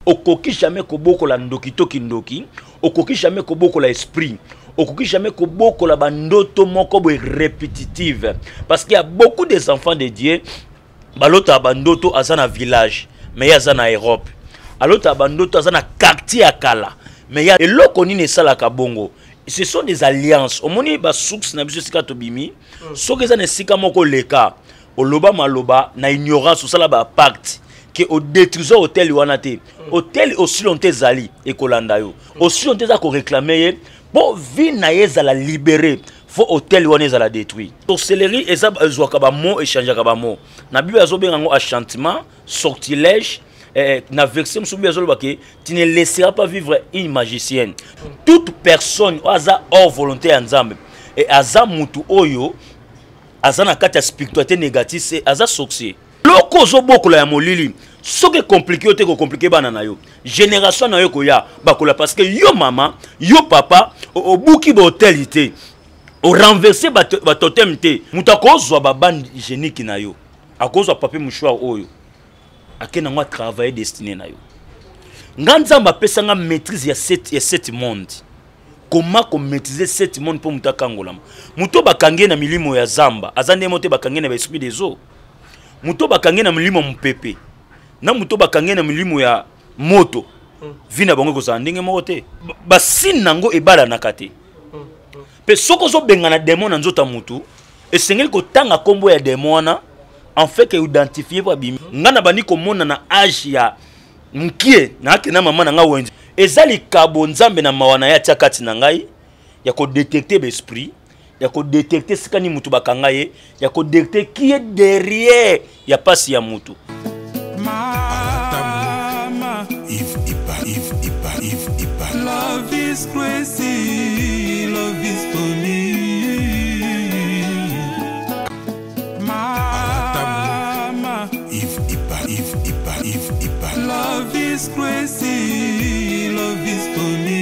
okoki jamais koboko la ndoki toki ndoki, okoki jamais koboko la esprit, okoki jamais koboko la bandoto moko bo répétitive, parce qu'il y a beaucoup des enfants de Dieu balota bandoto azana village mais yazana Europe, alota bandoto azana quartier akala mais ya eloko nini sala ka bongo. Ce sont des alliances. Au moni ba soux na biso sika tobimi, soki za ne sika moko leka, oloba maloba na ignorance ou sala ba pacte que au détruiseur hôtel wana te. Hôtel aussi longtemps zali e kolanda yo. Aussi longtemps za ko réclamer pour vie na yeza la libérer. Faut hôtel wana za la détruire. Sorcellerie eza ezwa ka ba mot échanger ka ba mot. Na Bible azo benga ngo enchantement, sortilège. Na verset tu ne laisseras pas vivre une magicienne. Toute personne aza hors volonté ensemble et aza mutu oyo aza na kati ya spiritualité négative c'est aza sorcier. Loko zo bokola ya molili soki compliqué ote ko compliqué bana na yo génération na yo ko ya bakola parce que yo mama yo papa obuki ba hôtel té o renverser ba totem té mutako zo ba bande génique na yo akozwa papier mouchoir oyo akena ngwa travailler destiné na yo nganzamba pesa nga maîtrise ya cette monde. Comment qu'on maîtriser cette monde pour mutakangola muto bakange na milimo ya zamba azande mote bakange na esprit des eaux muto bakange na milimo mpepe na muto bakange na milimo ya moto vina bango ko za ndenge mote basine nango ebala na kate pe soko zo benga na démon na nzota mutu esengeli ko tanga kombo ya démon na en fait que identifier pa bimi ngana bani ko mona na âge ya mkie na ke na mama na nga wenzi ezali kabo nzambe na mawana ya tiakati na ngai ya ko détecter l'esprit ya ko détecter sikani mutu bakanga ye ya ko détecter qui est derrière ya pasi ya mutu. Mama, if love is crazy, love is funny. Mama, if love is crazy, love is funny.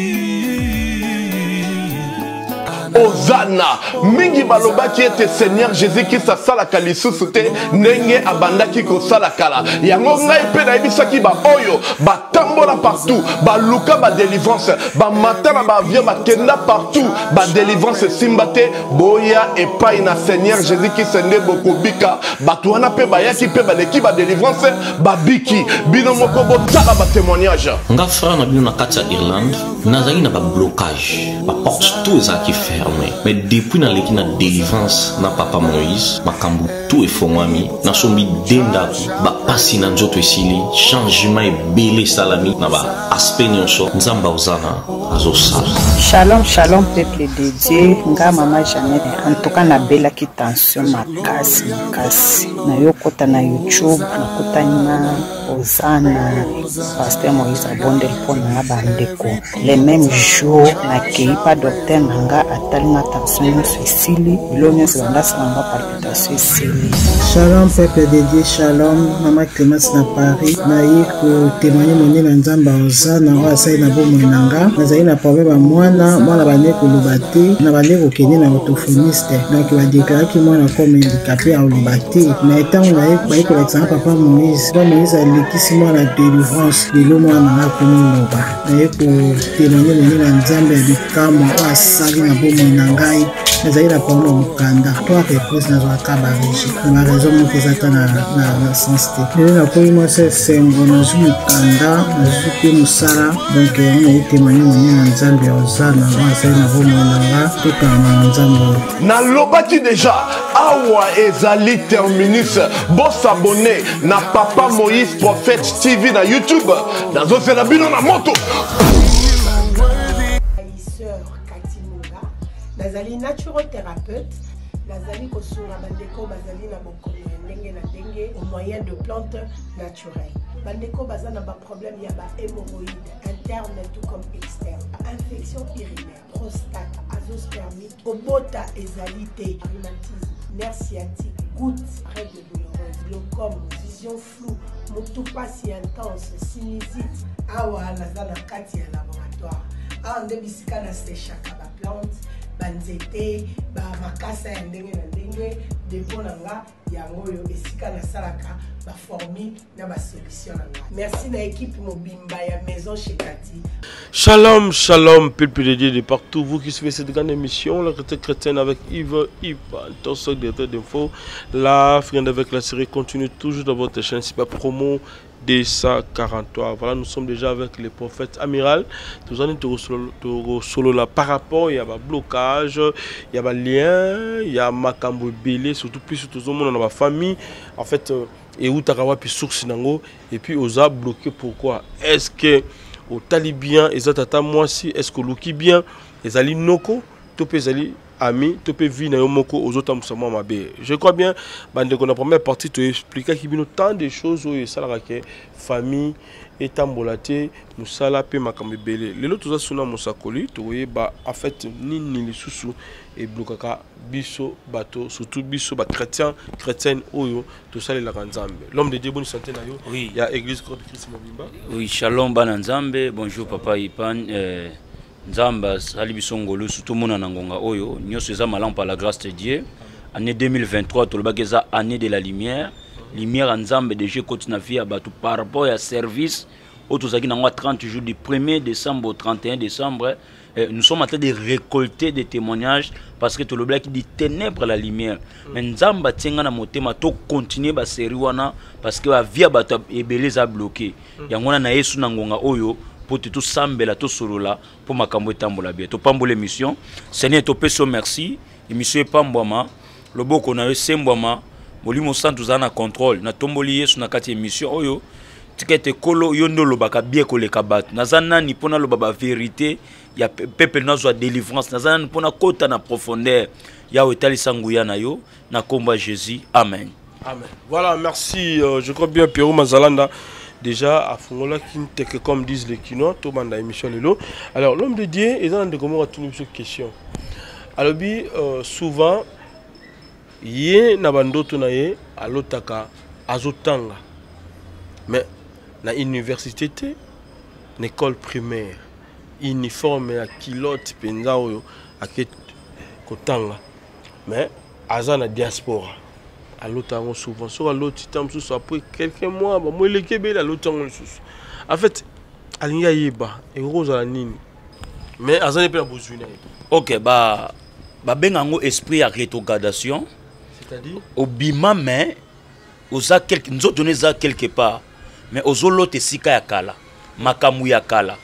Ozana mingi baloba qui était Seigneur Jésus qui sa sala kalisusu te nenge abanda ki ko sala kala yango ngai pe na ibisaki ba oyo ba tambola partout ba luka ba délivrance ba matana ba via ba kenda partout ba délivrance simbate boya et pas na Seigneur Jésus qui sende bokobika batwana pe ba yaki pe ba leki ba délivrance ba biki bino moko bo tala ba témoignage nga frère na bino na kati ya Irlande nazali na ba blocage ba porte tout ça qui fermé mais depuis na leki na délivrance na papa Moïse makambu tout efongwami na sombi denda ba pasi na nzoto esili changement ebele salami na ba aspect nyonso nzamba uzana azosala. Shalom shalom peuple de Dieu nga mama Jeannette en tout cas na bela ki tension makasi na yokota na YouTube na kotana Ozana pasteur Moïse abondel pona bandeko les mêmes jours na keipa docteur nanga atalinga tension sisili bilonyo sanga sanga palpitation sisili. Shalom peuple de Dieu, shalom mama Clémence na Paris na yiko témoigner moni na nzamba Ozana wa sai na bomo nanga nazali na problème à mwana bane ko lobate na bane ko kenye na orthophoniste donc va déclarer que mwana comme handicapé à lobate na étant na ko exemple papa Moïse alikisi mwana délivrance lelo mwana na ko loba na yiko témoigner moni na nzamba ya bikamo wa sali na bomo nanga nazali na problème mukanda toi que pose na za kabariji na raison mo kezata na sens te lelo na ko mo se sembo na zu mukanda na zu pe musala donc on a témoigner moni na nzamba ya Ozana wa sai na bomo nanga tuka na nzamba na lobaki déjà awa ezali terminus bo s'abonner na papa Moïse Prophète TV na YouTube dans la bino na moto. Nazali naturothérapeute, nazali kosura bandeko bazali na bokono ndenge na ndenge au moyen de plantes naturelles. Bandeko bazana ba problème ya ba hémorroïdes interne tout comme externe, infection urinaire, prostate, azoospermie, obota ezalité, rhumatisme, nerf sciatique, goutte, règles douloureuses, glaucome, vision floue, motopathie intense, sinusite. Awa nazana kati ya laboratoire. Awa ndebisika na séchaka ba plante banzete ba makasa ya ndenge na ndenge depo nanga yango yo esika na salaka formule na ba solution na ngai. Merci na équipe mobimba ya maison chez Cathy. Shalom, shalom, peuple de Dieu de partout, vous qui suivez cette grande émission, la chrétienne chrétienne avec Yves, ton stock d'infos. La friande avec la série continue toujours dans votre chaîne, c'est pas promo D143. Voilà, nous sommes déjà avec les prophètes amiral. Nous allons te solo là par rapport, il y a un blocage, il y a un lien, il y a un cambo belé, surtout plus surtout au monde dans ma famille. En fait, et où tu as pu source nango et puis aux a bloqué. Pourquoi? Est-ce que au talibien et tata moi si est-ce que l'ouki bien les ali noko topé ali ami topé vi na yomoko aux autres amsama mabe. Je crois bien bande qu'on a première partie te expliquer qu'il y a tant de choses où ça la famille et tambolaté musala pe makambe belé les autres suna musakoli to ba en fait ni les sous et blokaka biso bato surtout biso ba chrétienne oyo to sala la nzambe. L'homme de Dieu bonne santé na yo. Oui, il y a église Corps de Christ Mobimba. Oui, shalom bana nzambe, bonjour papa Ipan nzamba sali biso ngolo surtout mona na ngonga oyo nyoso eza malam par la grâce de Dieu. Année 2023 to lobaka eza année de la lumière. Lumière en nzambe de Dieu continue vie à bato par rapport à service autozaki na 30 jours du 1er décembre au 31 décembre. Nous sommes en train de récolter des témoignages parce que tout le qui dit ténèbres la lumière. Mais nzamba tienga na motema to continuer ba série wana parce que la vie bato ebelé a bloqué. Yangona na Yesu na ngonga oyo pour tout sambela to solola pour makambo etambola bien. To pambo l'émission. Seigneur to peso merci. Émission pambwama. Loboko na sembwama. Molimo santu za na contrôle. Na tomboli Yesu na kati émission oyo. Tikete kolo yondo lobaka bien koleka bato. Nazana ni pona lobaba vérité. Ya peuple nazo délivrance. Nazana ni pona kota na profondeur. Ya wetali sanguya na yo. Na komba Jésus. Amen. Amen. Voilà, merci. Je crois bien Pierrot Mazalanda. Déjà, à Fongola, comme disent les Kinois, tout le monde a émission Lelo. Alors, l'homme de Dieu, il y a une question. Alors, souvent, il y a un bando qui a l'otaka, azotanga. Mais, dans l'université, l'école primaire, uniforme, à kilote, penza, à kotanga. Mais, aza na diaspora. À l'autre souvent sur l'autre temps après quelques mois moi le Québec à l'autre en fait alinga yeba et rose à la nini mais azane pas besoin. OK ba bengango esprit à rétrogradation, c'est-à-dire au bima mais oza quelque nous donner ça quelque part mais ozolo te sika ya kala makamu ya kala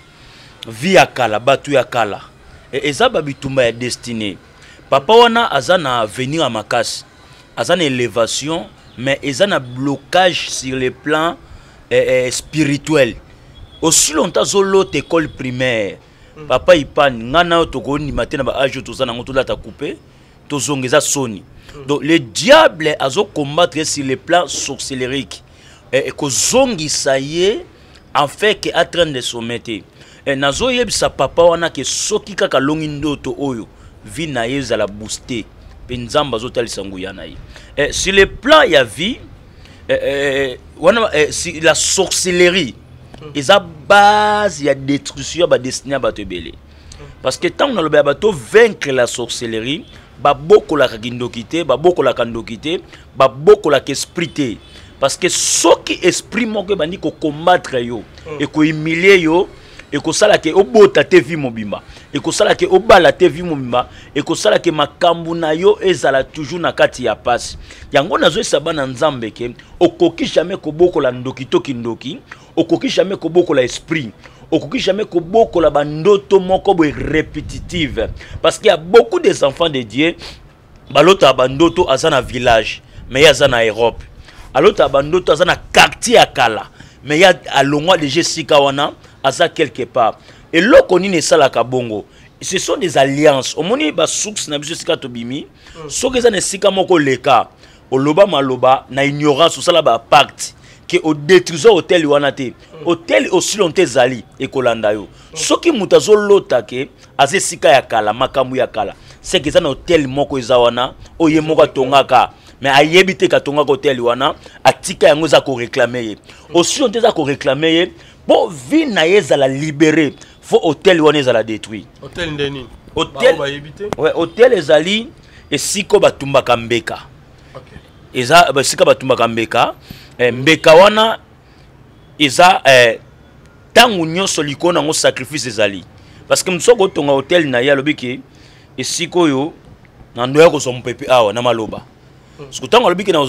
vie ya kala batu ya kala et eza babitumba ya destinée papa wana azana venir à makasi azana élévation mais ils ont un blocage sur le plan spirituel. Aussi longtemps l'autre école primaire papa Ipan ngana tokoni matin ba âge to zana ngoto la ta couper to zongeza soni. Donc le diable azo combattre sur le plan sorcellerique et ko zongi ça y est en fait que en train de sommeter et nazo yebisa papa wana ke soki kaka longi ndoto oyo vi na yeza la booster. Sur le plan il y a vie la sorcellerie et la base il y a destruction ba destiné à bato belé parce que tant on a le bateau vaincre la sorcellerie ba boko la kindokité ba boko la kandokité ba boko la esprité parce que ce qui esprit moko bandi ko combattre yo et ko humilier yo et ko sala ke obota te vi mobimba et ko sala ke obala te vi mobimba et ko sala ke makambu na yo ezala toujours na kati ya passe yango nazo esaba na nzambe ke okoki jamais ko boko la ndokito kindoki okoki jamais ko boko la esprit okoki jamais ko boko la bandoto moko bo répétitive parce qu'il y a beaucoup des enfants de Dieu balota bandoto azana village mais azana Europe alota bandoto azana quartier akala mais il y a à longwa de Jessica wana aza quelque part et l'okoni ne sala kabongo ce sont des alliances omoni ba source na biso sika to bimi soki za ne sika moko leka oloba maloba na ignorance sala ba pacte que au détruiseur hôtel wana te hôtel aussi longtemps zali e kolanda yo soki mutazo lota ke aze sika ya kala makambu ya kala c'est que ça na hôtel moko ezawana oye moko tongaka mais ayebi te ka tongaka hôtel wana atika yango za ko réclamer aussi longtemps za ko réclamer bon vie na yeza la libérer faut hôtel wana za la détruire hôtel ndeni hôtel ouais hôtel ezali et siko batumba kambeka OK eza ba sika batumba kambeka mbeka wana eza tangu nyonso likona ngo sacrifice ezali parce que msoko tonga hotel na ya lobiki esiko yo na ndoya ko sompepe awa na maloba sikutango lobiki na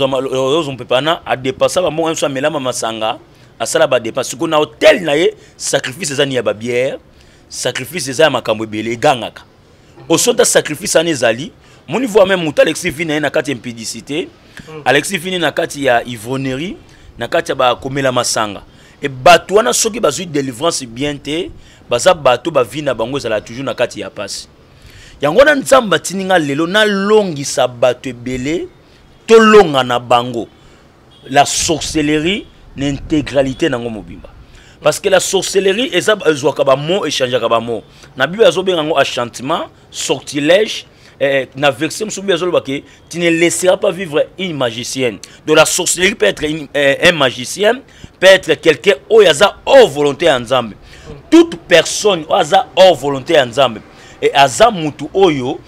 sompepe na a dépasser ba mo so melama masanga asala ba dépense siko na hotel na ye sacrifice ezani ya ba bière sacrifice eza ya makambo ebele egangaka osota sacrifice ane ezali moni voit même muta Alexis Vini na kati ya impudicité Alexis Vini na kati ya ivronerie na kati ya ba komela masanga et bato wana soki bazui délivrance bien te baza bato ba vina bango ezala toujours na kati ya pasi yango na nzamba tininga lelo na longisa bato ebele to longa na bango la sorcellerie l'intégralité nango mobimba parce que la sorcellerie eza ezwaka ba mot échangeaka ba mot na bible azobenga ngo enchantement sortilège na verset msubi azoloba que tu ne laisseras pas vivre une magicienne. De la sorcellerie peut être un magicien, peut être quelqu'un qui a hors volonté en Zambie. Toute personne qui a hors volonté en Zambie et aza mutu oyo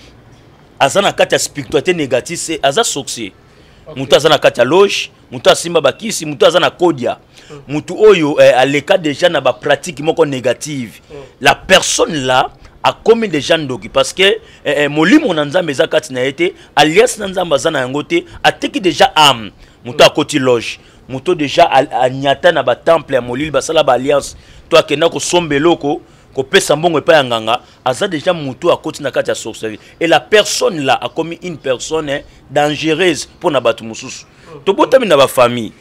aza na kati ya spiritualité négative c'est aza sorcier. Mutu aza na kati ya loge, mutu asimba bakisi, mutu aza na kodia. Mutu oyo aleka déjà na ba pratique moko négative. La personne là a commis des gens d'oki parce que molimo na nzambe za kati na été alias na nzamba za na yangote ateki déjà âme muto akoti loge muto déjà anyata na ba temple ya molili basala ba alliance to akenda ko sombeloko ko pesa mbongo epa ya nganga aza déjà muto akoti na kati ya sorcellerie et la personne là a commis une personne dangereuse pour na batu mususu to botami na ba famille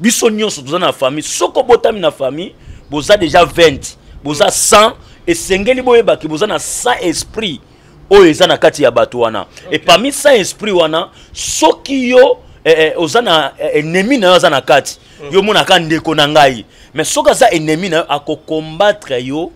biso nyonso toza na famille soko botami na famille boza déjà 20 boza 100 et sengeli boyeba ki bozana sa esprit o ezana kati ya bato wana et parmi sa esprit wana soki yo ozana ennemi na yo azana kati yo mona ka ndeko na ngai mais soka za ennemi na yo ako combattre yo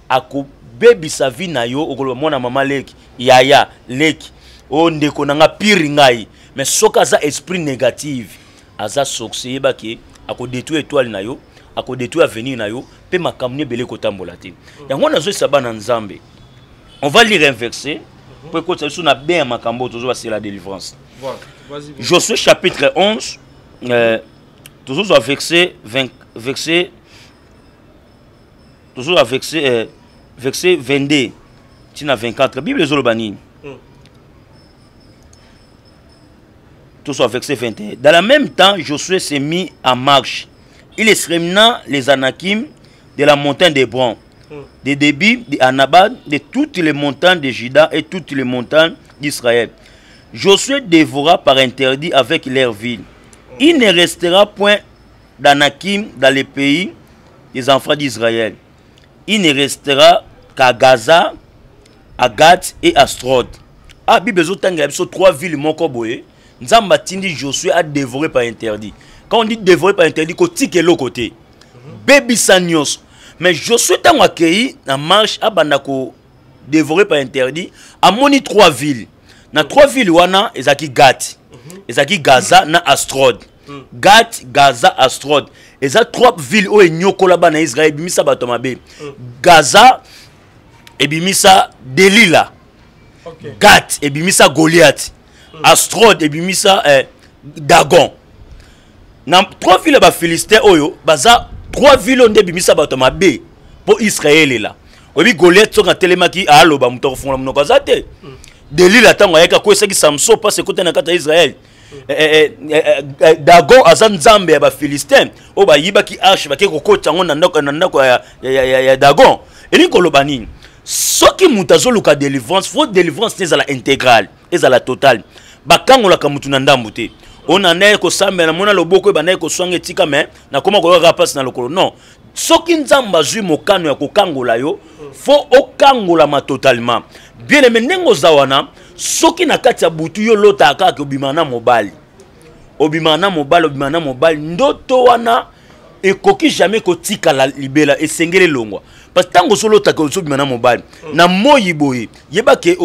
ako bebisa vie na yo okolo mona mama leki yaya leki o ndeko na nga pire ngai mais soka za esprit négative aza sorcier ba ki ako détruire étoile na yo ako détruire avenir na yo pe makamne belé kotambola te yango nazo sabana nzambe on va lire un verset pour que ça na bien makambo toujours c'est la délivrance voilà vas-y Josué chapitre 11 toujours au verset 20 verset toujours au verset verset 22 tina 24 Bible zolobani toujours au verset 21 dans le même temps Josué s'est mis en marche. Il extermina les Anakim de la montagne d'Hébron, de Débi, d'Anabad, de toutes les montagnes de Juda et toutes les montagnes d'Israël. Josué dévora par interdit avec leurs villes. Il ne restera point d'Anakim dans les pays des enfants d'Israël. Il ne restera qu'à Gaza, à Gath et à Astrod. Ah, Bible zotanga biso 3 villes moko boye. Nzamba tindi Josué a dévoré par interdit. Quand on dit dévorer par interdit, côté l'autre côté. Baby Sanyos. Mais Josué tant accueilli en marche à Bandako dévorer par interdit. A moni 3 villes. Dans 3 villes wana ezaki Gath, ezaki Gaza na Astrod. Gath, Gaza, Astrod. Eza 3 villes où nyokola ba na Israël bimisa bato mabe. Gaza et bimisa Delila. Gath et bimisa Goliath. Astrod et bimisa Dagon. Dans 3 villes ba Philistin oyo baza 3 villes onde bimisa bato mabe pour Israël là. Obi Goliath so telemaki alo ba muto fonla mnoko zate. Delila tango ayeka ko esaki Samson passe côté na kata Israël. Dagon azan Nzambe ba Philistin o ba yibaki arche ba ke kokota ngo na ndako ya Dagon. Eli kolobani soki mutazoluka délivrance, faut délivrance ezala intégrale, ezala totale. Bakangola ka mutu na ndambu te. On a ko sambe na mona loboko ba na ko swange tika mais na koma ko rapasi na lokolo non soki nzamba zui mokano ya kokangola yo faut okangola ma totalement bien aimé nengo zawana soki na kati ya butu yo lota kaka obimana mobali ndoto wana ekoki jamais kotika la libela esengele longwa parce que tango solo ta ko obimana mobali na moyi boye yeba ke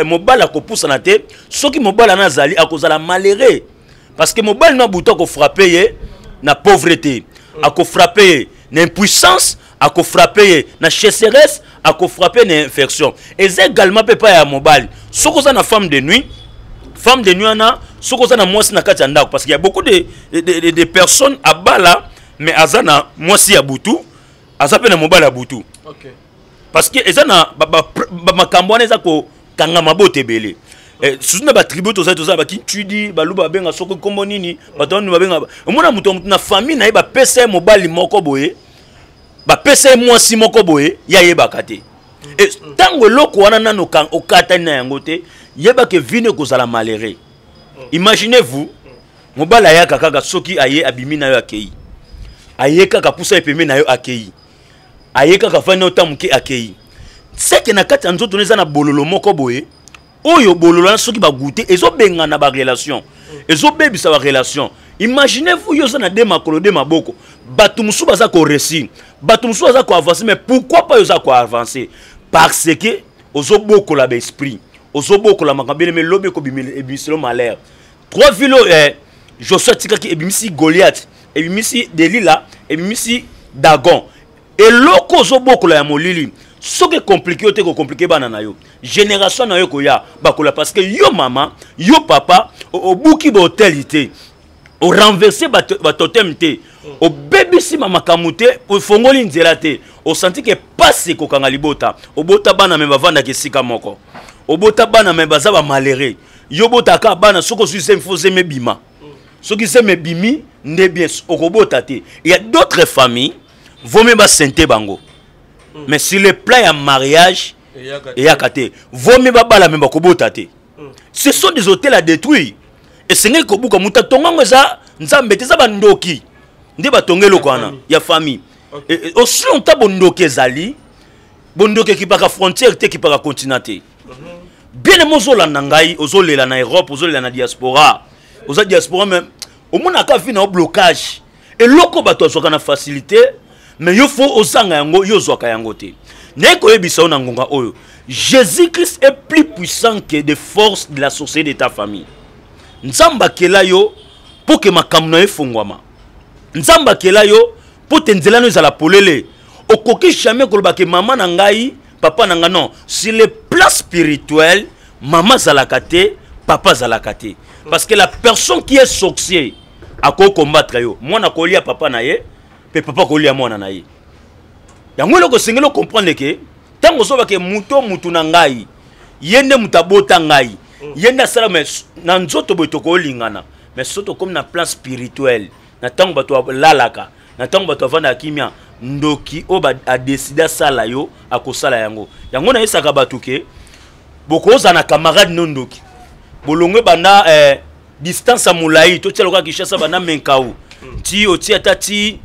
mobala ko poussa na te soki mobala na zali akozala malheureux. Parce que mon bal n'a pas frappé na pauvreté, a frappé na impuissance, a frappé na chasseresse, a frappé na infection. Et c'est également pas ya mobile. Ce que ça na femme de nuit, femme de nuana soko za na mwasi na kati ya ndako parce qu'il y a beaucoup de personnes à bala mais azana mwasi ya butu azape na mobile ya butu. OK. Parce que ezana makambo wana eza ko kanga mabote belé. Sous ba tribu to za ba kinchudi ba luba benga soko kombo nini batoni ba benga omona muto na famille na ba pesa mobile moko boye ba pesa mwasi moko boye ya yeba kate. Et tango loko wana nano kan okata na yango te yeba ke vine ko zala malheureux. Imaginez-vous mobile ya kaka soki aye abimi na yo akei. Aye kaka pusa epeme na yo akei. Aye kaka fana otamuke akei. Seke na kati nzoto neza na bololo moko boye. Oyo bololo na soki ba goûter ezo benga na ba relation. Ezo bebisa ba relation. Imaginez-vous yo za na de makolo de maboko. Batu musu baza ko réussir. Batu musu baza ko avancer mais pourquoi pas yo za ko avancer? Parce que ozo boko la esprit. Ozo boko la makambele mais lobe ko bimisi malheur. Trois villes Joshua tikaki ebimisi Goliath, ebimisi Delila, ebimisi Dagon. Et loko ozo boko la ya molili. Ce qui est compliqué, c'est compliqué na yo. Génération na yo koya bakola parce que yo maman, yo papa au bouki botalité. Au renverser ba totem té. Au bébé si mama kamute au fongoli nzela té. Au senti que passe ko kanga libota. Au bota bana me bavanda ke sika moko. Au bota bana me baza ba maléré. Yo bota ka bana soko suisse il faut zeme bima. Ce qui zeme bimi ne bien au robota té. Il y a d'autres familles vont me ba senté bango. Mais sur le plan ya mariage et ya kate vomi babala memba kobota te. Ce sont des hôtels à détruire. Et c'est ngé kobuka muta tongango za nzambe te za bandoki. Ndi batongelo kwana ya famille. Et aussi longtemps bondoki ezali bondoki ki paka frontière te ki paka continent te. Bien mozola nangai ozolela na Europe ozolela na diaspora. Oza diaspora même au mona ka fi na blocage. Et loko bato azoka na facilité. Mais il faut osanga yango yo zwaka yango te. Neko yebisa ona ngonga oyo. Jésus-Christ est plus puissant que des forces de la société de ta famille. Nzamba kela yo pour que makambo na efungwama. Nzamba kela yo pour tenzela no za la polele. Okoki jamais koloba ke maman na ngai, papa na nga non. Sur le plan spirituel, maman zalakate, papa zalakate. Parce que la personne qui est sorcier a ko combattre yo. Moi na kolia papa na ye. Pe papa ko lia mwana na ye. Yango loko sengelo comprendre que tango soba ke mutu na ngai yende mutabota ngai yende sala mais na nzoto boto ko lingana mais soto comme na plan spirituel na tango bato lalaka na tango bato vanda kimia ndoki oba a décider sala yo akosala yango na yesaka batuke boko za na camarade nondoki bolongwe banda distance a mulai to tshelo ka kishasa bana menkau ti oti atati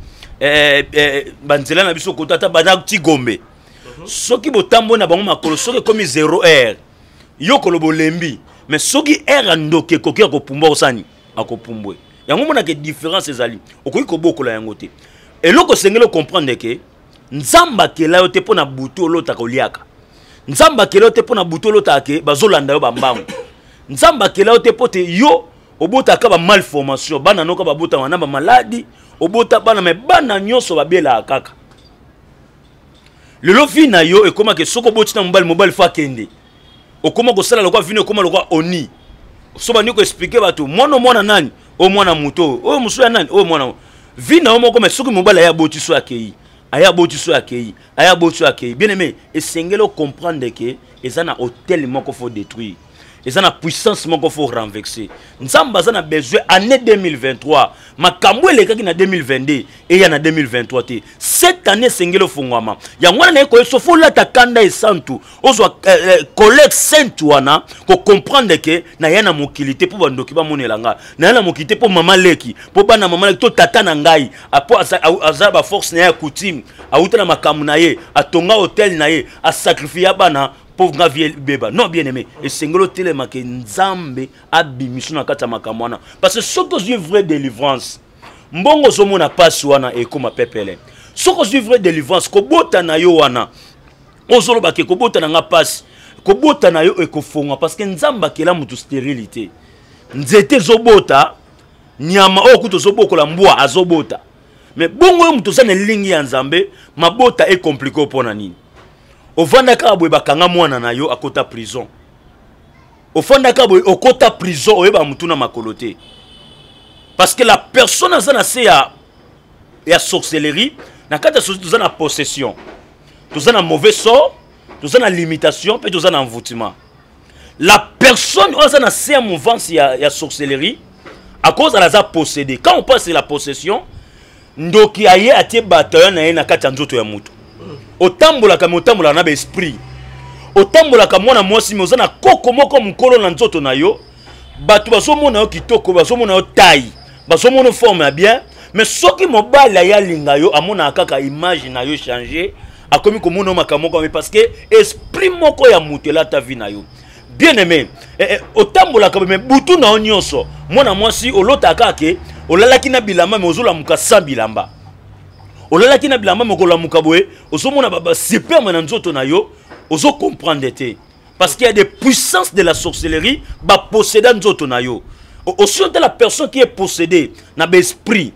banzela na biso kotata bana ti gombe soki botambo na bango makolo soki comme 0 heure yo kolobo lembi mais soki heure andoke koki akopumba osani akopumbwe yango mona ke différence ezali okoki kobokola yango te eloko sengelo comprendre ke nzamba kela yo te pona butu olota koliaka nzamba kela yo te pona butu olota ke bazolanda yo bambango nzamba kela yo te pote yo obota ka ba malformation bana noka babota wana ba maladie obota bana me bana nyonso babela kaka lelo fina yo ekoma ke soko botina mobile fa kende okoma ko sala lokwa vino okoma lokwa oni soba niko expliquer bato mwana nani o mwana muto o musu ya nani o mwana vina o moko me soko mobile ya botiso akei aya botiso akei bien aimé esengelo comprendre que ezana hôtel moko faut détruire. Et la puissance qu'il faut renverser. Nous avons besoin année 2023. Makambo le kaki na 2022 et ya na 2023 te. Cette année sengelo fungwama. Ya ngwana na ko sofo la takanda e santu. Ozo collègue saint wana ko comprendre que na yana mokilité pour bandoki ba monelanga. Na yana mokilité pour maman leki, pour bana maman leki to tata na ngai. Apo azaba force na ya coutume. Auta na makambo na ye, atonga hôtel na ye, a sacrifier bana pauvre gaviel beba non bien aimé et sengolo telema ke nzambe abimisu na kata makamwana parce que soko zui vraie délivrance mbongo zomo na passe wana e koma pepele soko zui vraie délivrance ko bota na yo wana ozolo ba ke ko bota na nga passe ko bota na yo e ko fonga parce que nzamba ke la mutu stérilité nzete zobota nyama okuto zobokola mbwa azobota mais bongo mutu za na lingi ya nzambe mabota e compliqué pona nini Ovanda ka abwe bakanga mwana na yo akota prison. au fond d'akabo au kota prison oyeba mutuna makoloté parce que la personne a ya sorcellerie na kata tu na possession tu na mauvais sort tu na limitation puis tu na envoûtement la personne on na se mouvance ya sorcellerie à cause de la possédée quand on passe la possession ndoki aye atie bataillon na ye na kata nzoto ya mutu otambola kama otambola na ba esprit otambola kama mwana mwasi moza na koko moko mukolo na nzoto na yo batu bazomona yo kitoko bazomona yo taille bazomona forme ya bien mais soki mobala ya linga yo amona kaka image na yo changer akomi komona makamoko mais parce que esprit moko ya mutu la ta vie na yo bien aimé otambola kama me butu na onyoso mwana mwasi olota kake olalaki na bilamba mais ozola muka sa bilamba olalaki na bilamba mokola muka boye ozomona baba super na nzoto na yo ozo comprendre te parce qu'il y a des puissances de la sorcellerie ba posséder nzoto na yo aussi de la personne qui est possédée na ba esprit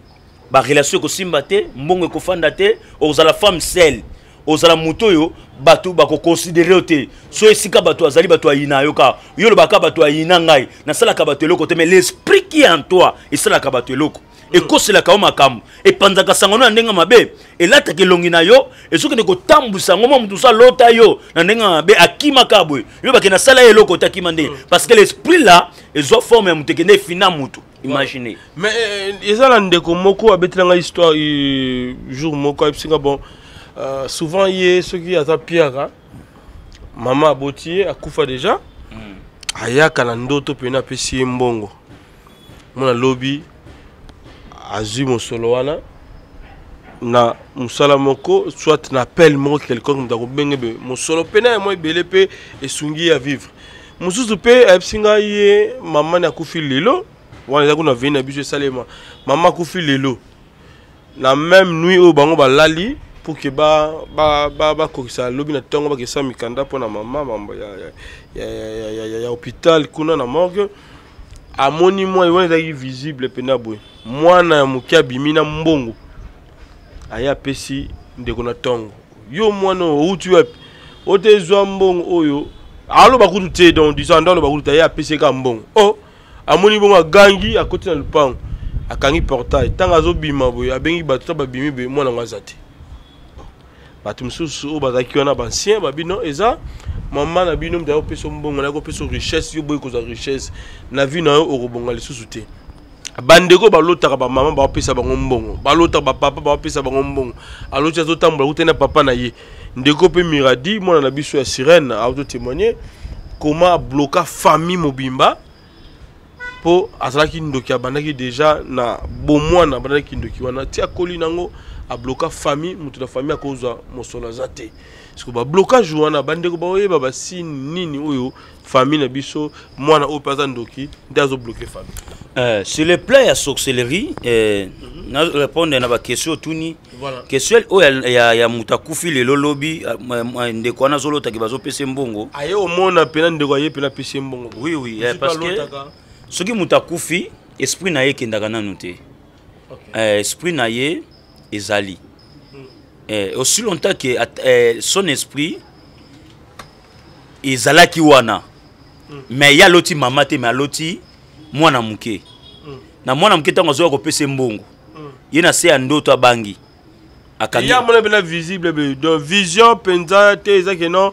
ba relation ko simba te mbongo ko fanda te ozala femme seule ozala muto yo batu ba ko considérer te so esika batu azali batu ayina yo ka yo lo baka batu ayina ngai na sala ka batu eloko te mais l'esprit qui est en toi et sala ka batu eloko et ko sela ka makam et panzaka sangono na ndenga mabe et là ta ke longi na yo et soki ne ko tambusa ngoma mutu sa lota yo na ndenga mabe akima kabwe yo ba ke na sala eloko ta kimande parce que l'esprit là ezo forme mutu ke ne fina mutu imaginez mais ezala ndeko moko abetelanga histoire jour moko epsinga bon souvent yé ceux qui ata Pierre maman abotié akufa déjà ayaka na ndoto pena pesi mbongo mona lobby azui mosolo wana na musala moko soit na appel moko quelqu'un ndako bengebe mosolo pena moi belé pe esungi à vivre mususu pe epsinga yé maman akufi lelo wana za kuna vina biso salema maman akufi lelo na même nuit au bango balali pour que ba kokisa lobi na tongo ba kesa mikanda pona mama mambo ya hôpital kuna na morgue amoni moi yone zaki visible pena boy mwana ya mukia bimina mbongo aya pesi ndeko na tongo yo mwana outu wep otezwa mbongo oyo alo bakutu te donc disant ndo bakutu aya pesi ka mbongo oh amoni bongo gangi akoti na lupango akangi portail tanga zo bima boy abengi batu ba bimi be mwana ngazati batu msusu o bazaki wana bancien babino eza maman na bino mdayo peso mbongo na ko peso richesse yo boy ko za richesse na vie na yo okobonga lisusu te bandeko balotaka ba maman ba pesa bango mbongo balotaka ba papa ba pesa bango mbongo aloti azotambola utena papa na ye ndeko pe miradi mwana na biso ya sirène auto témoigner comment bloquer famille mobimba po azalaki ndoki abandaki déjà na bomwana abandaki ndoki wana tia koli nango a bloquer famille mutu na famille akoza mosolo zate parce ba blocage wana bandeko ba oyeba ba si nini oyo famille na biso mwana o paza ndoki ndazo bloquer famille sur le plan ya sorcellerie na répondre na ba question tuni voilà question o ya mutakufi lelo lobi ndeko wana zolota ki bazo pese mbongo aye o mona pena ndeko aye pena pese mbongo oui parce que soki mutakufi esprit na ye kendaka nanu te esprit na ye ezali aussi longtemps que son esprit ezalaki wana mais ya loti mama te mais loti mwana muke na mwana muke tango zo ko pese mbongo ye na se ya ndoto abangi akangi ya mona bena visible de vision penza te ezaki non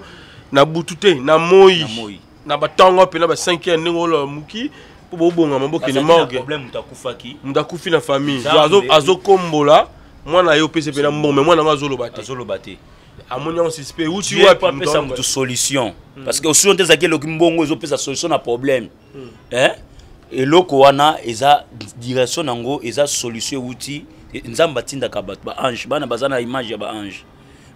na butute na moyi na batango pena ba 5 ans ngolo muki pour bonga mamboke ni morgue problème mutakufaki mutakufi na famille azo kombola mwana yo pese pena mbongo mais mwana azoloba te amoni on suspect ou tu vois pesa mutu solution parce que aussi on tezaki loki mbongo ezo pesa solution na problème eloko wana eza direction nango eza solution outil nzamba tinda ka bato ba ange bana bazana image ya ba ange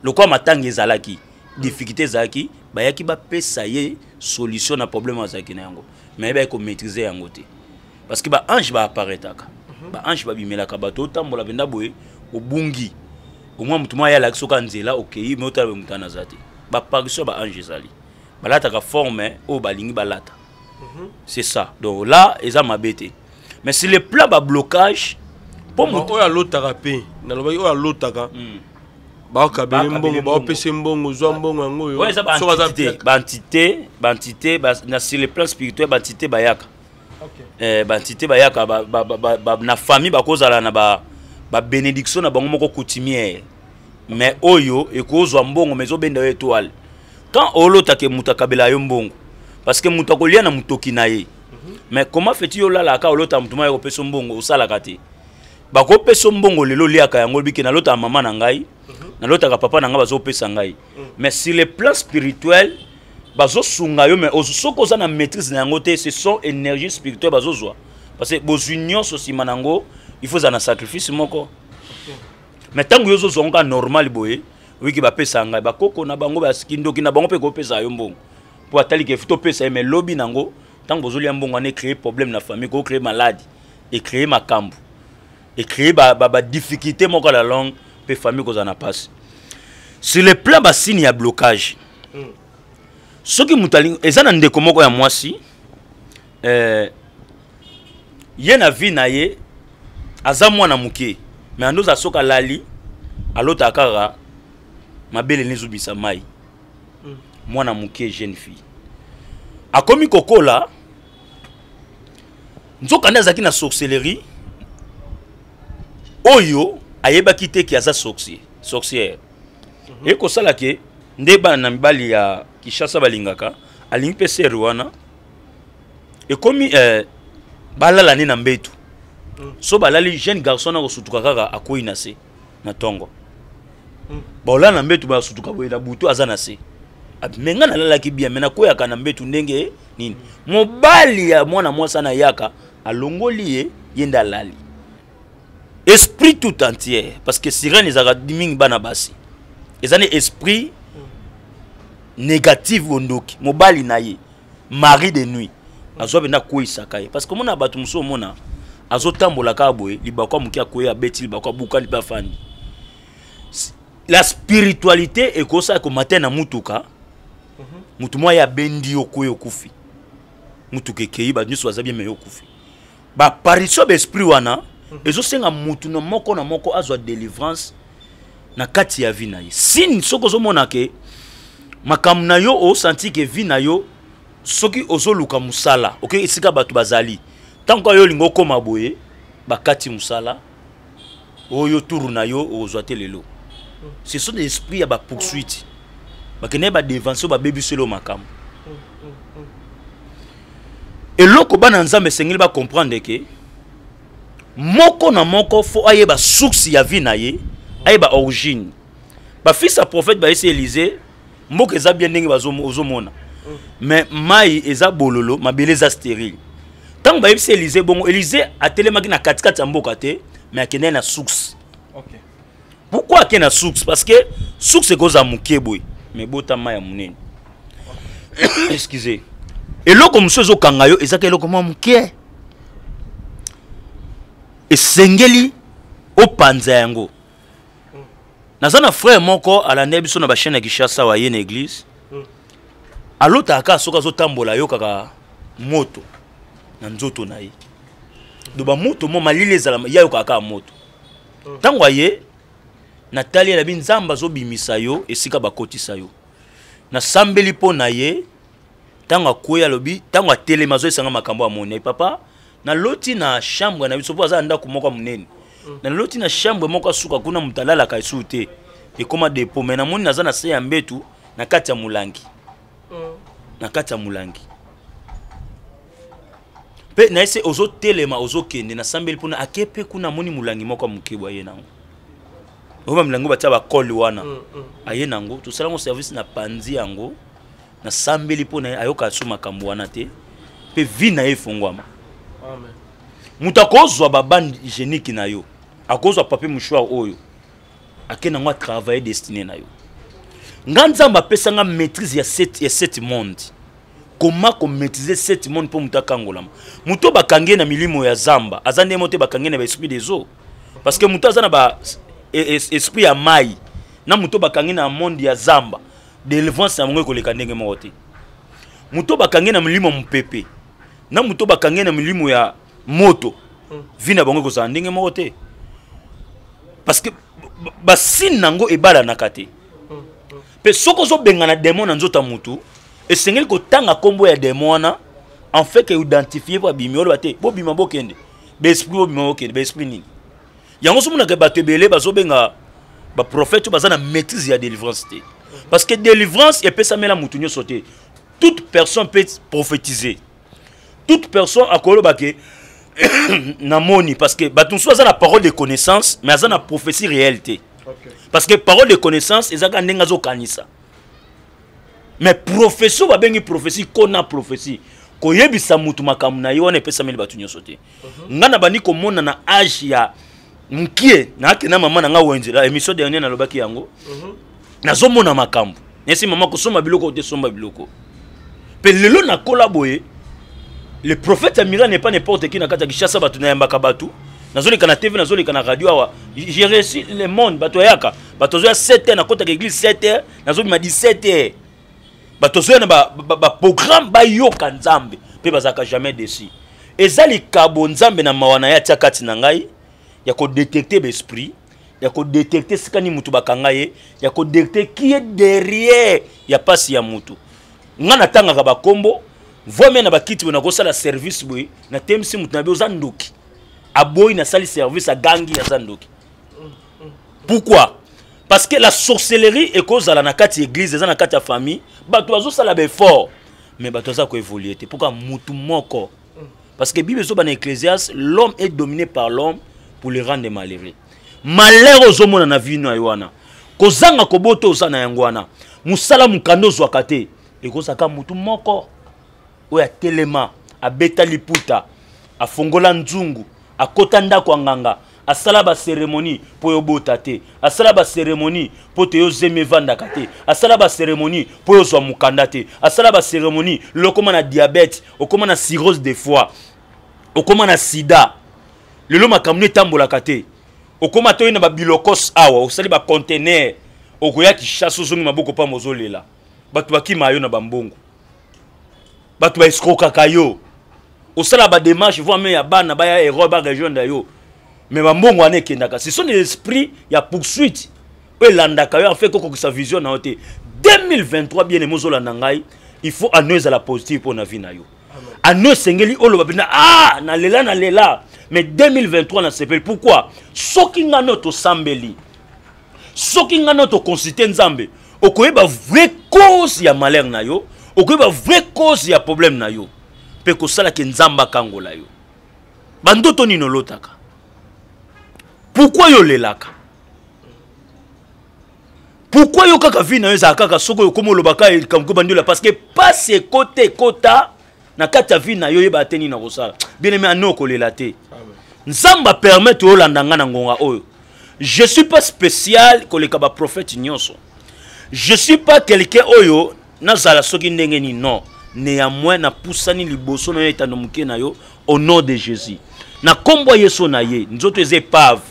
lokwa matanga ezalaki difficulté zaki bayaki ba pesa ye solution na problème azaki na yango mais ba ko maîtriser yango te parce que ba ange ba apparaître ba ange ba bimela ka bato tambola benda boye obungi au moins mutu ya la soka nzela okay mais otala mutana zati ba apparition ba ange zali balata ka forme o balingi balata c'est ça donc là eza mabete mais c'est le plan ba blocage pour mutu ya lotaka pe na lobaki o ya lotaka bakabeli mbongo baopesa mbongo zwa mbongo yango yo eza baentité na sur le plan spirituel baentité bayaka baentité bayaka na famille bakozala na babénédiction na bango moko coutumière mais oyo ekozwa mbongo mais ezobenda yo étoile quand olotake moto akabela yo mbongo parce que moto akolia na motoki na ye mais comment fais-tu olalaka olota moto maya kopesa mbongo osalaka te bakopesa mbongo lelo liaka yango biki na lota mama na ngai na lota ka papa na ngai bazopesa ngai mais sur le plan spirituel bazosunga yo mais soko za na maîtrise na yango te ce sont énergie spirituelle bazozwa parce que bozunion sosima nango il faut za na sacrifice moko mais tango yo zozonga normal boye wiki bapesa ngai bakoko na bango baskindo na bango pe kopesa yo mbongo pour atali ke fito pesa mais lobby nango tango bozolia mbongo ane créer problème na famille ko créer maladie et créer makambu et créer ba difficulté moko la langue pe famille ko za na passe sur le plan ba signe ya blocage soki mutali ezana ndeko moko ya mwasi ye na vie na ye aza mwana muke mais andoza soka lali alota kaka mabele nezubisa mai mwana muke jeune fille akomi kokola nzoka nda zaki na sorcellerie oyo ayebaki te ki aza sorcière et ko sala ke ndeba na mibali ya Kishasa balingaka alingi pe ser wana ekomi balala ni na mbetu so balali jeune garçon na kosutuka kaka akoyi na se na tongo bola na mbetu ba sutuka boye na butu aza na se menga na lala ki bien mena koyaka na mbetu ndenge nini mobali ya mwana mwasa na yaka alongoli ye yenda lali esprit tout entier parce que sirène ezaka dimingi bana basi ezane esprit négatif ondoki mobali na ye mari de nuit azo bena koisaka ye parce que mona batu muso mona azo tambola ka boye libakwa mukia koya beti libakwa buka libafani la spiritualité ekosa ko matin na mutuka mutu mwa ya bendi okoyo kufi mutuke kei ba nyuso azabi me yokufi ba pariso be esprit wana ezo senga mutu na moko azwa délivrance na kati ya vie na ye sin soko zo mona ke makam na yo o senti ke vie na yo soki ozoluka musala ok esika batu bazali tanko yo lingo koma boye bakati musala oyo turu na yo ozwa te lelo ce sont des esprits ya ba poursuite bakene ba dévancer ba bebi selo makam et loko bana nzambe sengeli ba comprendre ke moko na moko fo aye ba source ya vie na ye aye ba origine ba fils à prophète ba ese Élisée moko eza bien ndenge bazomona mais mai eza bololo mabele eza stérile tant ba ese Élisée bongo Élisée atelemaki na katikati ya mboka te mais akene na source. OK. Pourquoi akene na source? Parce que source ekoza muke boy mais bota mai ya munene. Excusez. Et loko musozo kanga yo ezaka eloko mwa muke. Esengeli opanza yango. Nazana frère moko alande biso na ba chaîne ya Kishasa wa ye na église. Alota aka soka zo tambola yo kaka moto na nzoto na ye. Do ba moto mo malile ezala ya yo kaka moto. Tango ye Nathalie la binzamba zo bimisa yo esika bakotisa yo. Na sambeli po na ye tango akoya lobi tango atelema zo esanga makambo ya mona papa na loti na chambre na biso po aza ndako moko munene. Na loti na chambre moko suka kuna mutalala ka isute e koma depo mena moni naza na se ya mbetu na kati ya mulangi. Na kati ya mulangi. Pe na ese ozo telema ozo kende na sambeli pona akepe kuna moni mulangi moko mukebwa ye nango. Oba mulangi batia ba koli wana. Aye nango to sala mo service na panzi yango na sambeli pona ayoka suma kambo wana te. Pe vi na efungwama. Amen. Mutakozwa babandi hygiénique na yo. Akozwa papier mouchoir oyo. Akena ngwa travailler destiné na yo. Nganzamba pesanga maîtrise ya cette monde. Comment qu'on maîtriser cette monde pour mutakangola. Muto bakange na milimo ya zamba. Azande mote bakange na ba esprit des eaux. Parce que muto azana ba esprit ya mai. Na muto bakange na monde ya zamba. Délivrance na mwe koleka ndenge mote. Muto bakange na milimo mpepe. Na muto bakange na milimo ya moto. Vina bango ko ndenge mote. Parce que basine nango ebala na kate pe soko zo benga na démon na nzota mutu esengeli ko tanga kombo ya démon wana en fait que identifier pa bimiolo bate bo bima bokende be esprit bo bima bokende be esprit nini yango so mona ke bato ebele bazo benga ba prophète baza na maîtrise ya délivrance te parce que délivrance et pesa mela mutu nyo sauter toute personne peut prophétiser toute personne akolo bake namoni parce que bato so za la parole de connaissance mais za na prophétie réalité parce que parole de connaissance ezaka ndenga zo kanisa mais profession ba bengi prophétie kona prophétie ko yebisa mutu makamu na yo wana pesa meli bato nyo sauter ngana bani ko mona na âge ya mkie na ke na mama na nga wenze la émission dernière na lobaki yango nazo mona makambu nesi mama ko soma biloko te soma biloko pe lelo na collaborer le prophète Amira n'est pas n'importe qui na kata kishasa batu na yambaka batu nazoli kana TV nazoli kana radio awa j'ai reçu le monde batu yaka batu zo 7h na kota église 7h nazoli ma 17h batu zo na ba programme ba yoka nzambe pe bazaka jamais dessus ezali kabo nzambe na mawana ya tiakati na ngai ya ko détecter l'esprit ya ko détecter sikani mutu bakanga ye ya ko détecter qui est derrière ya pasi ya mutu ngana tanga ka bakombo voime na bakiti bona ko sala service boy na temsi mutu na bezo ndoki aboyi na sali service a gangi ya zandoki pourquoi parce que la sorcellerie est cause à la kati église za na kati ya famille bato bazo sala be fort mais bato za ko évoluer te pourquoi mutu moko parce que bible zo ba na Ecclésiaste l'homme est dominé par l'homme pour le rendre malheureux. Malheur aux hommes na vie na yoana. Kozanga koboto osana yangwana. Musala mukando zwakate. Ekozaka mutu moko. Oya telema, abeta liputa, afongola nzungu, akota ndako nganga, asala ba cérémonie po yobota te, asala ba cérémonie po te yozeme vanda kate, asala ba cérémonie po yozwa mukanda te, asala ba cérémonie lokoma na diabète, okoma na cirrhose de foie, okoma na sida. Le loma kamne tambola kate okoma to ina ba bilokos awa osali ba conteneur okoya ki chasse zongi maboko pa mozolela batu bakima yo na bambongo batu ba escroka kayo osala ba démarche voit mais ya bana ba ya héros ba région da yo mais bambongo ane kendaka ce sont des esprits ya poursuite e landa kayo en fait ko sa vision na ote 2023 bien emozolanda ngai il faut annoncer la positive pour na vie na yo annonce sengeli oloba bina na lela mais 2023 na sepel pourquoi soki nga noto sambeli soki nga noto consulter nzambe okoyeba vraie cause ya malheur na yo okoyeba vraie cause ya problème na yo pe ko sala ke nzamba kangola yo bandoto nino lotaka pourquoi yo lelaka pourquoi yo kaka vi na yo za kaka soko yo komo lobaka kamko bandola parce que passe côté kota na kata vi na yo yeba teni na kosala bien aimé anoko lelate nzamba permettre olanda nga na ngonga oyo je suis pas spécial koleka ba prophète nyonso je suis pas quelqu'un oyo nazala soki ndenge ni non néanmoins na pusani liboso na etando muke na yo au nom de Jésus na kombo yeso na ye nzoto eze pave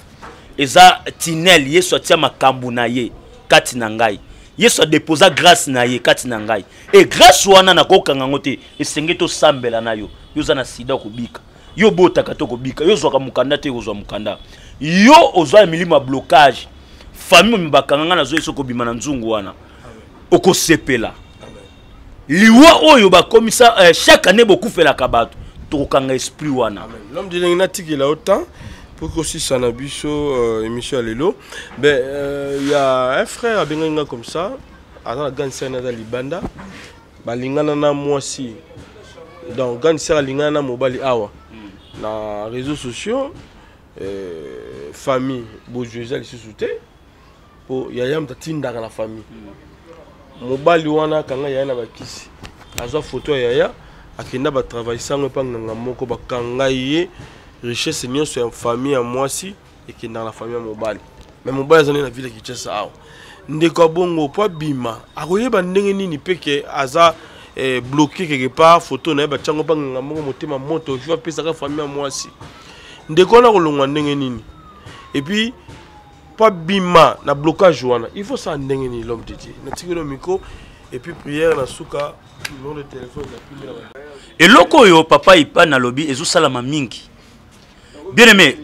eza tinel yeso atia makambu na ye kati na ngai yeso déposa grâce na ye kati na ngai et grâce wana na kokanga ngote esenge to sambela na yo yoza na sida kobika yo bota katoko bika yo zwa mukanda te ozwa mukanda yo ozwa milima blocage famille mbakanga na zo yeso ko bima na nzungu wana oko sepela liwa oyo ba komisa chaque année beaucoup fait la kabato to kanga esprit wana l'homme de l'ingnatique il a autant pour que aussi ça na biso émission lelo ben il y a un frère abenga comme ça à Ganser na libanda balingana na mwasi donc Ganser lingana na mobali awa na réseaux sociaux famille bourgeoisie ici soute pour yaya mtatinda na famille mobali wana kanga yaya na bakisi azwa photo yaya akenda ba travailler sango panga moko bakanga ye richesse nyonso ya famille ya mwasi ekenda na famille ya mobali mais mobali azana na ville Kinshasa awa ndeko bongo po bima akoyeba ndenge nini peke aza bloqué quelque part photo na ba chango panga moko motema moto je pesa ka famille ya mwasi ndeko na kolongwa ndenge nini et puis pas bima na blocage wana il faut ça ndenge nini l'homme de Dieu na tikelo miko et puis prière na suka numéro de téléphone na pili et loko yo papa ipa na lobby ezo salama mingi bien aimé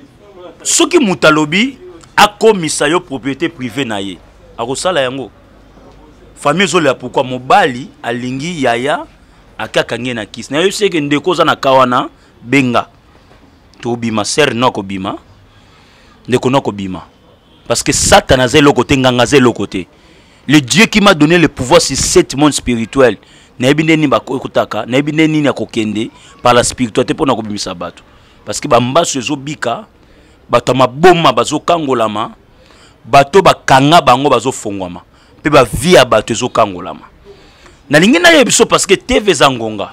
soki mutalobi akomisa yo propriété privée na ye akosala yango famille zo la pourquoi mobali alingi yaya akakange na kisi na yo seke ndeko za na kawana benga to bima ser no ko bima ndeko no ko bima parce que Satan a le côté nganga le côté le Dieu qui m'a donné le pouvoir sur cet monde spirituel na ebineni bakotaka na ebineni na kokende par la spiritualité pour na ko bimisa bato parce que bambaso ezo bika bato maboma bazo kangolama bato bakanga bango bazo fongwama pe ba via bato ezo kangolama na lingi na yebiso parce que TV za ngonga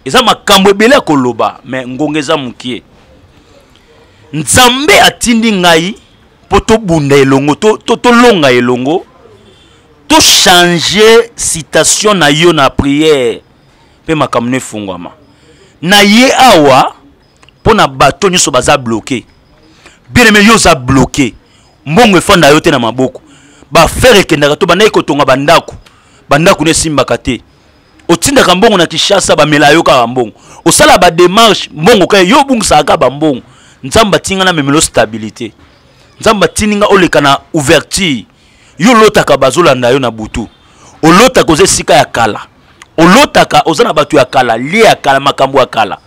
eza makambo ebele koloba mais ngonga eza mukie nzambe atindi ngai poto bunda elongo to longa elongo to changer citation na yo na prière pe makambo ne fongwama na ye awa pona bato nyoso baza bloqué bien mais yo za bloqué mbongo efanda yo te na maboko ba faire kendaka to bana ikotonga bandako ne simbaka te otindaka mbongo na Kishasa ba mela yo ka mbongo osala ba démarche mbongo ka yo bungisa ka ba mbongo nzamba tinga na memelo stabilité nzamba tininga oleka na ouverture yo lotaka bazolanda yo na butu olotaka oze sika ya kala olotaka ozana batu ya kala lie ya kala makambo ya kala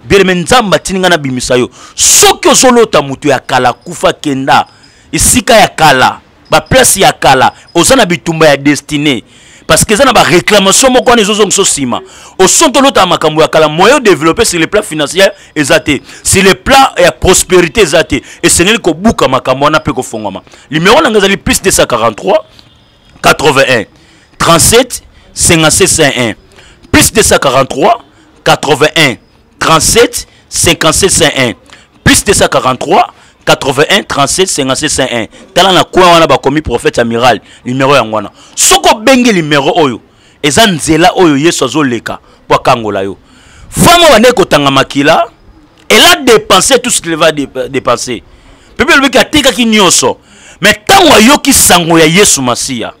bien nzamba tininga na bimisa yo soki ozolota mutu ya kala kufa kenda isika ya kala ba place ya kala ozana bitumba ya destiné parce que ça na ba réclamation moko on ezozong so sima au sonto lota makambo ya kala moyen développer sur le plan financier ezate sur le plan ya prospérité ezate et seneli ko buka makambo na pe ko fongoma numéro na ngazali plus 243 81 37 57 51 plus 243 81 37 57 51 plus 243 81 37 57 51 tala na kwa wana ba komi prophète amiral numéro yangwana soko bengi numéro oyo eza nzela oyo Yesu azoleka po kangola yo famo bande ko tanga makila elle a dépensé tout ce qu'il va dépenser Bible lui katika ki nyoso mais tango ayoki sango ya Yesu Masia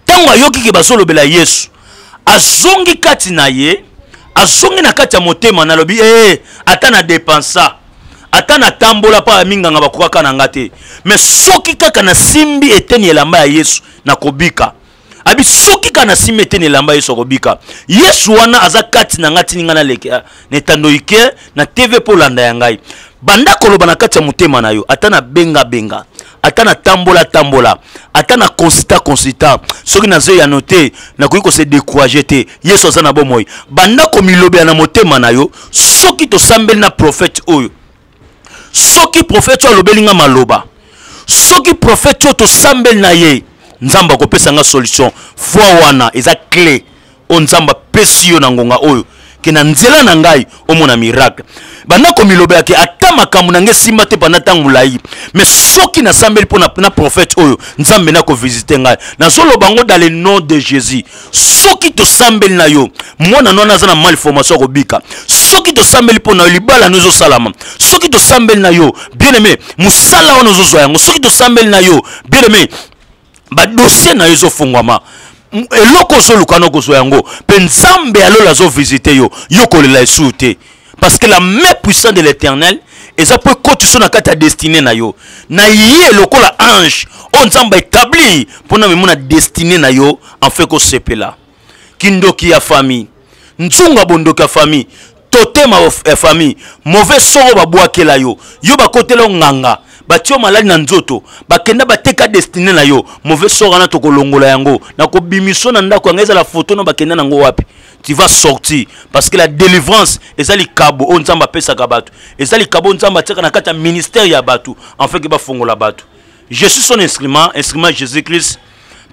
tango ayoki ke basolo bela Yesu azongi kati na ye azongi na kati ya motema na lobi atana dépensa atana tambola pa minganga bakoka na ngate mais soki kaka na simbi eteni elamba ya Yesu na kobika abi soki kana simbi eteni elamba Yesu kobika Yesu wana aza kati na ngati ninga na leke netando ike na TV polanda ya ngai banda koloba na kati ya motema na yo atana benga atana tambola atana constant soki na zo ya noter na ko se décourager te Yesu aza na bomoi banda ko milobe na motema na yo soki to sambeli na prophète oyo soki prophète o lobelinga maloba soki prophète o to sambel na ye nzamba ko pesa nga solution foi wana eza clé o nzamba pesi yo na ngonga oyo ke na nzela na ngai omona miracle bana ko miloba yake ata makambo na nge simba te bana tangulai mais soki na sambeli pona na prophète oyo nzambe na ko visiter ngai na solo bango dans le nom de Jésus soki to sambeli na yo mwana nona za na malformation ko bika soki to sambeli pona libala nozo salama soki to sambeli na yo bien aimé musala wana nozo yango soki to sambeli na yo bien aimé ba dossier na yo fungwama eloko zo lukano ko zo yango pe nzambe alola zo visiter yo kolela esute parce que la main puissante de l'Éternel eza po kotiso na kata destinée na yo na ye lokola ange on nzamba établi pona memona destinée na yo en fait ko sepela kindoki ya famille nzunga bondoka famille totema ya famille mauvais soro babwakela yo bakotela nganga batio maladi na nzoto bakenda bateka destiné na yo mauvais soro na to kolongola yango na ko bimiso na ndako ngeza la photo no bakenda nango wapi tu vas sortir parce que la délivrance ezali kabo on nzamba pesa ka batu ezali kabo nzamba teka na kata ministère ya batu en fait que ba fongola batu je suis son instrument Jésus-Christ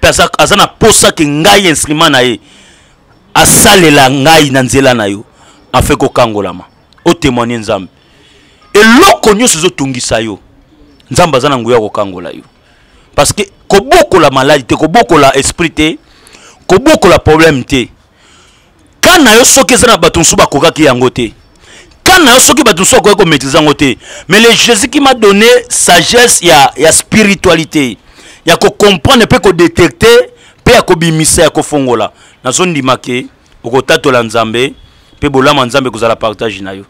pesa azana posa ke ngai instrument na ye asalela ngai na nzela na yo en fait ko kangolama o témoigner nzambe eloko nyonso zo tungisa yo nzamba azana nguya ko kangola yo parce que ko boko la maladie ko boko la esprit te ko boko la problème te kana yo soki ezana bato nsu bakokaki yango te kana yo soki bato nsu akoki komaîtriser yango te mais le Jésus qui m'a donné sagesse ya spiritualité ya ko comprendre pe ko détecter pe ya ko bimisa ya ko fongola nazondima ke okotatola nzambe pe bolama nzambe kozala partage na yo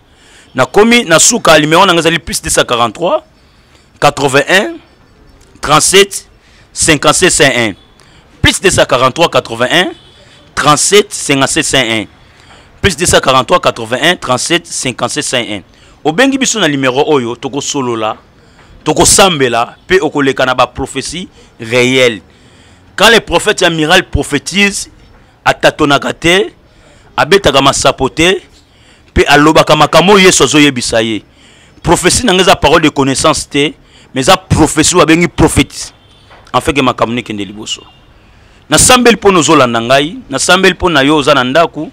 na komi na suka numéro na ngazali plus 243 81 37 57 51. Plus 243 81 37 57 51. Plus 243 81 37 57 51. Obengi biso na numéro oyo toko solo la, toko sambela, pe okoleka na ba prophétie réelle. Quand les prophètes amiral prophétisent, atatonaka te, abetaka masapote, pe alobaka makamo yeso zo yebisa ye. Prophétie nangeza parole de connaissance te, mais za prophétie wa bengi prophète. En fait que makamne kende liboso. Na sambel po nozolanda ngai, na sambel po na yo za na ndaku.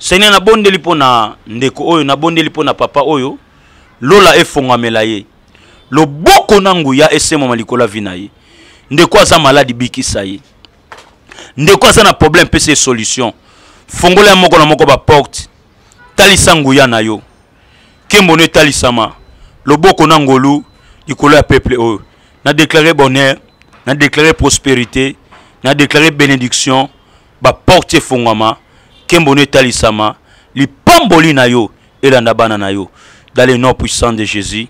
Seigneur na bondeli po na ndeko oyo, na bondeli po na papa oyo, lola efongwamela ye. Loboko nangu ya esemo malikola vina ye. Ndeko aza maladi bikisa ye. Ndeko aza na problème pese solution. Fongola moko na moko ba porte. Talisa nguya na yo. Kembone talisama. Loboko nangolu likolo ya peuple oyo. Na déclarer bonheur, na déclarer prospérité, na déclarer bénédiction, ba porte fongwama. Kembone talisama, li pamboli na yo, elanda bana na yo. Dans le nom puissant de Jésus.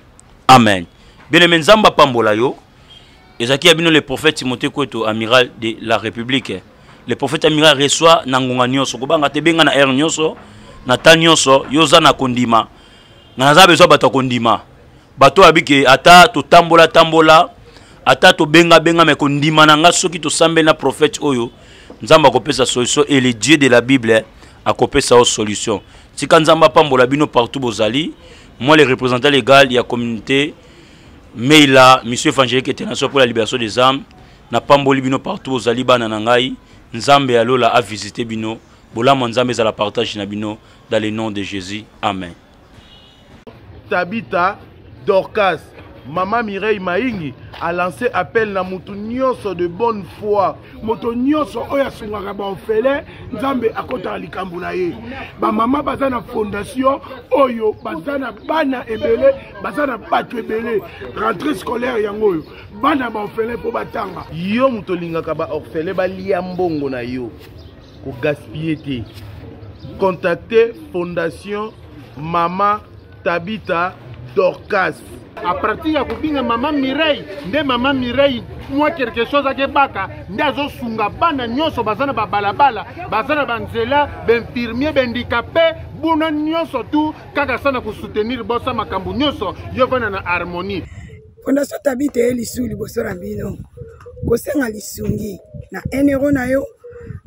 Amen. Bien-aimé Nzamba pambola yo. Ezaki abino le prophète Timothée Kweto, amiral de la République. Le prophète amiral reçoit nangonga nyonso. Kobanga te benga na air nyonso, na ta nyonso, yoza na kondima. Naza besoin bato kondima. Bato abike ata to tambola, ata to benga me kondima nanga soki to sambe na prophète oyo. Nzamba kopesa solution et le Dieu de la Bible a kopesa sa solution. Si quand Nzamba pambola bino partout bozali, moi le représentant légal de la communauté Meila, Monsieur Évangélique International pour la libération des âmes, na pamboli bino partout bozali bana nangai, Nzambe alola a visité bino, bola Nzambe za la partage na bino dans le nom de Jésus. Amen. Tabita Dorcas, Maman Mireille Maingi a lancé appel na mutu nyonso de bonne foi. Moto nyonso oya sungaka ba ofele Nzambe akota likambo na ye. Ba mama bazana fondation oyo bazana bana ebele, bazana bato ebele. Rentrée scolaire yango oyo. Bana ba ofele po batanga. Yo muto lingaka ba orphelin ba lia mbongo na yo. Ko gaspiller te. Contactez Fondation Mama Tabita Dorcas. À partir ya kubinga Maman Mireille, nde Maman Mireille moi quelque chose ake baka nde azosunga bana nyonso bazana ba balabala, bazana banzela, benfirmier, bendikapé, buna nyonso tu kaka sana ko soutenir bosa makambu nyonso yo vana na harmonie. Fondation Tabita elisu liboso na bino. Kosenga lisungi na 1 euro na yo,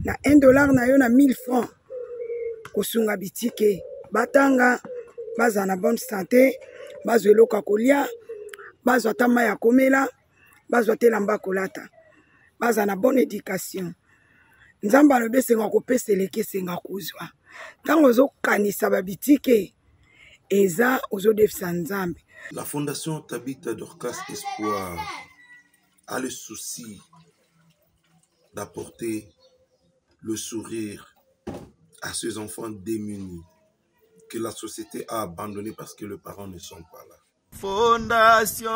na 1 dollar na yo, na 1000 francs. Kosunga bitike batanga bazana bonne santé. Bazwe loka kolia, bazwa tama ya komela, bazwa telamba kolata, bazwa na bonne éducation. Nzamba lobe senga kopesa leke senga kuzwa. Tango zo kanisa babitike eza ozo defisa Nzambe. La Fondation Tabita Dorcas Espoir a le souci d'apporter le sourire à ces enfants démunis que la société a abandonné parce que les parents ne sont pas là. Fondation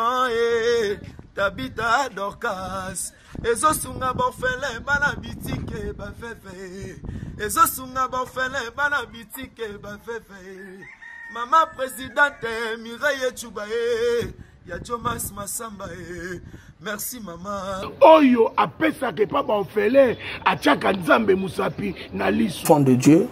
Tabita Dorcas ezosunga bofele bana bitike bafefe ezosunga bofele bana bitike bafefe Mama présidente Mireille Chubae ya Jomas Masamba merci maman. Oyo apesa ke pa ba ofele achaka Nzambe musapi na lisu. Enfant de Dieu.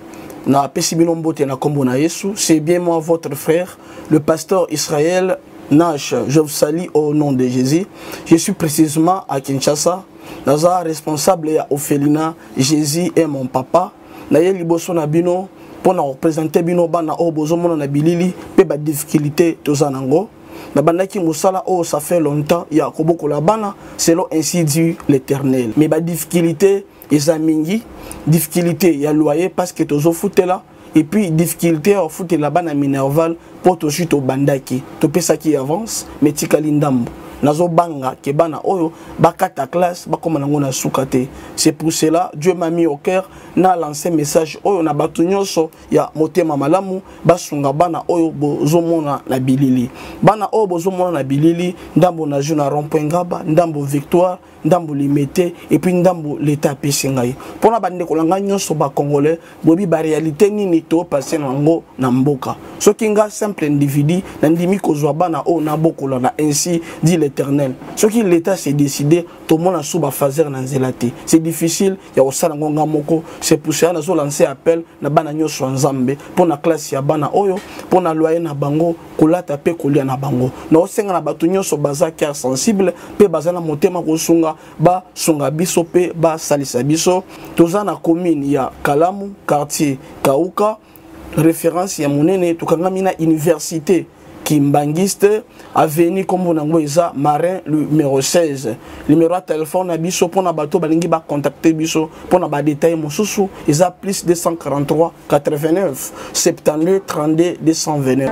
C'est bien moi, votre frère, le pasteur Israël Nash. Je vous salue au nom de Jésus. Je suis précisément à Kinshasa. Naza responsable à Ophelina. Jésus est mon papa. Naye liboso na bino pour représenter bino bana o bozo mona na bilili pe ba difficulté tozanango. Na bandaki musala oh ça fait longtemps ya koboko la bana selon ainsi dit l'Éternel. Mais ba difficulté ezamingi difficulté ya loyer parce que tozo foutela et puis difficulté au foot la bana minerval pour to chute au bandaki to pesa qui avance mais tikali ndambo nazo banga ke bana oyo bakata classe bakoma nango na sukate. C'est pour cela Dieu m'a mis au cœur na lancé message oyo na batu nyonso ya motema malamu basunga bana oyo bozomona na bilili bana oyo bozomona na bilili ndambo na juna rond-point Ngaba ndambo Victoire ndambo limité et puis ndambo l'état pesingai pona bande kolanga nyonso ba congolais bobi ba réalité nini to passer nango na mboka soki nga simple individu na ndimi kozwa bana o na bokola na ainsi dit l'éternel. Ce qui l'État s'est décidé, tout le monde a sous fazer dans zélate. C'est difficile, il y a aussi un moko. C'est pour ça qu'on a lancé appel na bana nyoso nzambe pour la classe ya bana oyo, pour la loyer na bango, kola tape kolia na bango. Na osenga na batu nyoso baza cœur sensible, pe baza na motema ko sunga ba sunga biso pe ba salisa biso. Toza na commune ya Kalamu, quartier Kauka, référence ya monene tukangami na université Kimbangiste, avenue comme on a Marin, le numéro 16. Le numéro de téléphone à Bisso pour na bateau, balingi ba contacter Bisso pour na ba détail mon sous ils a plus 243 89 72 32 229.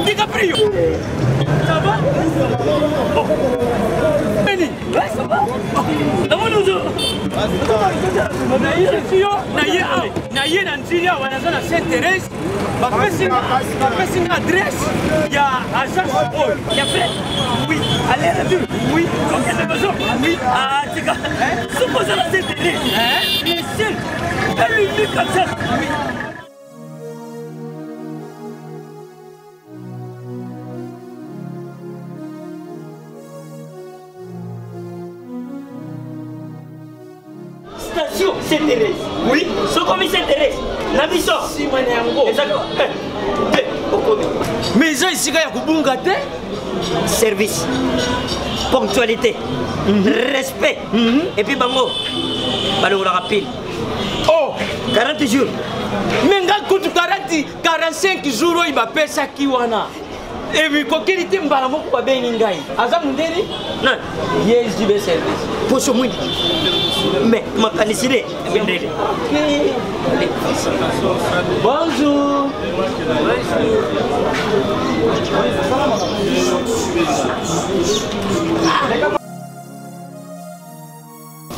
DiCaprio, ça va? Benny, ouais, ça va? Comment nous autres? Naïe Nantilia, on a la Sainte-Thérèse, ma personne adresse, il y a agence, il y a fait, oui, allez, oui, donc il y a besoin, oui, ah, c'est quand même, supposons la Sainte-Thérèse, les seuls, elle lui dit comme ça, oui. Station Sainte-Thérèse. Oui, ce commissaire Sainte-Thérèse. La mission. Si, moi, exactement. Mais ils ont ici, il y a service, ponctualité, respect. Et puis, bango, balou la rapide. Oh, 40 jours. Mais quand 45 jours, il va payer ça qui wana. Et puis, quand il était mbalamo pour bien n'ingai. Azam ndeni? Non. Yes, du service. Pour ce monde. Mais ma canicide. Bonjour.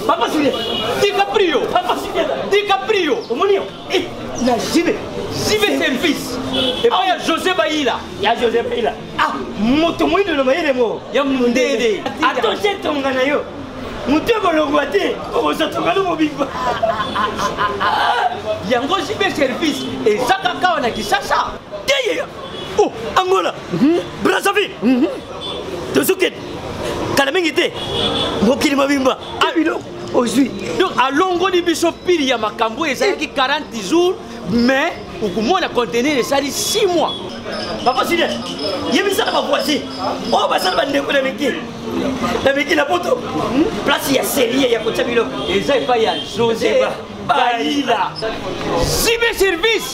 Papa Julien, DiCaprio, Papa Julien, DiCaprio, Omonio, et la JB service. Et puis il y a José Baïla. Il y a José Baïla. Ah, motomoï de l'omaïle mo. Il y a Mundede. Attention ton ganayo. Moutego le guaté. Oh, ça te galo mobile. Il y a un gros JB service. Et Zakaka on a qui ça. Oh, Angola. Brazzaville. Tozuket. Kalamingité. Mokili Mabimba. Ah, aujourd'hui. Donc, à longo de Bishop Pili, il y a ma cambo et ça qui 40 jours, mais au moins la contenir ça dit 6 mois. Papa Sylvain, il y a mis ça dans ma voici. Oh, bah ça va décoller la métier. La métier la poteau. Place, il y a série, il y a Kotabilo. Et ça, il y a José Baïla. Cyberservice.